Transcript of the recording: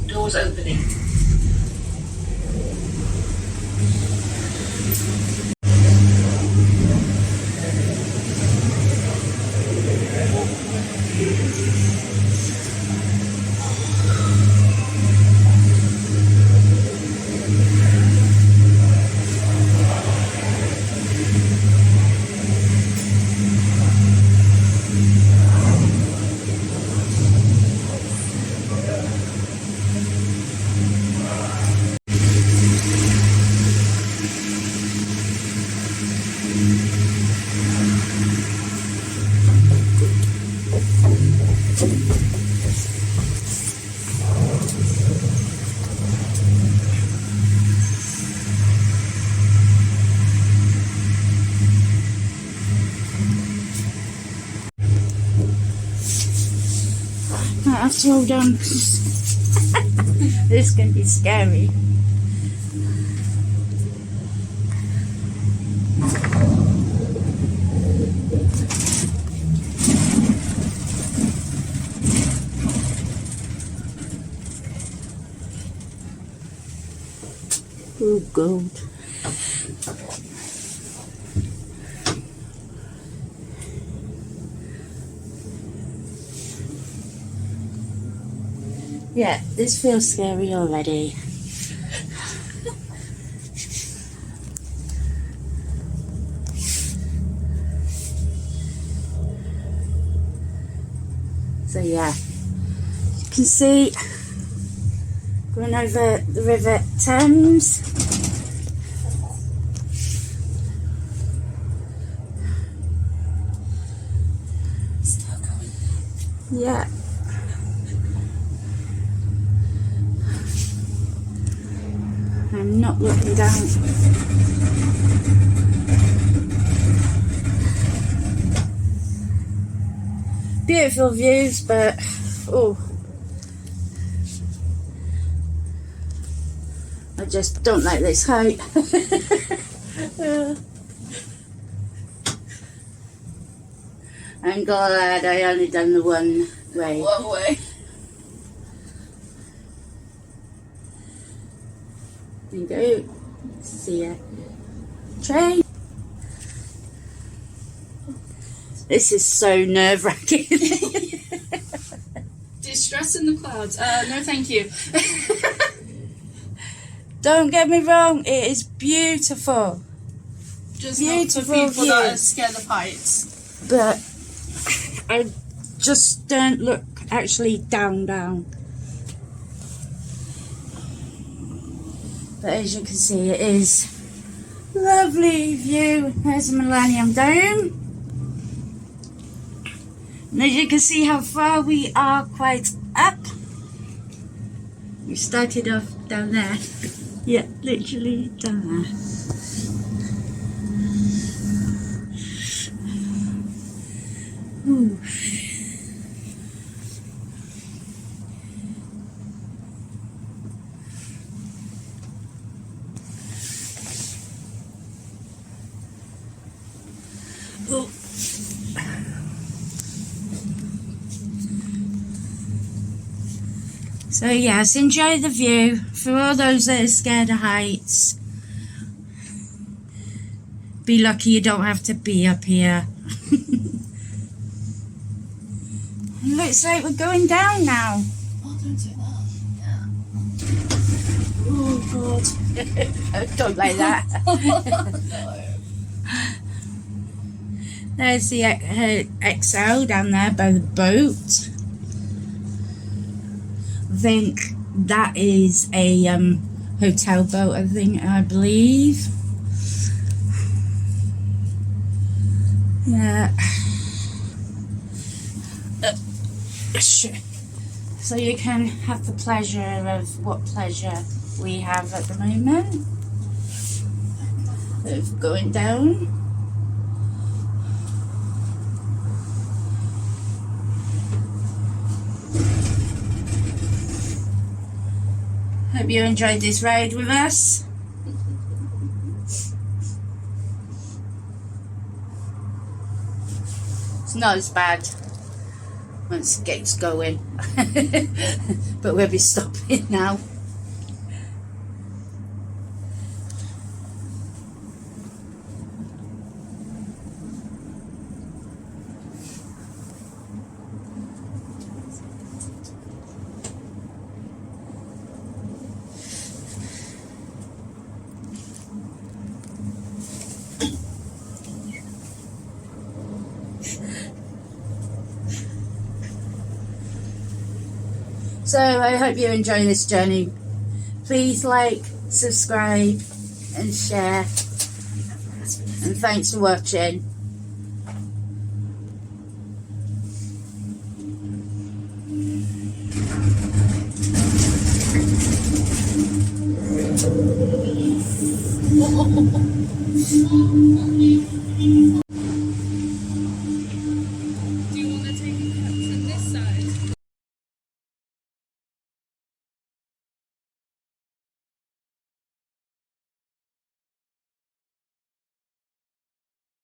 Doors opening. I have to hold on. This is going to be scary. Oh God. Yeah, this feels scary already. So yeah, you can see going over the River Thames. Still going. Yeah. I'm not looking down. Beautiful views, but oh, I just don't like this height. I'm glad I only done the one way. One way. There you go. See ya. Train. This is so nerve-wracking. Distress in the clouds. No, thank you. Don't get me wrong, it is beautiful. Just Beautiful not for people that view. are scared of heights. But I just don't look actually down. But as you can see, it is lovely view. There's the Millennium Dome. And as you can see how far we are quite up. We started off down there. Yeah, literally down there. Ooh. Oh. So yes, enjoy the view. For all those that are scared of heights, be lucky you don't have to be up here. It looks like we're going down now. Oh, don't do that. Yeah. Oh, God. Don't like that. No. There's the XL down there by the boat. I think that is a hotel boat, I believe. Yeah. So you can have the pleasure of what pleasure we have at the moment of going down. Hope you enjoyed this ride with us. not as bad once it gets going. But we'll be stopping now. So I hope you're enjoying this journey. Please like, subscribe and share. And thanks for watching.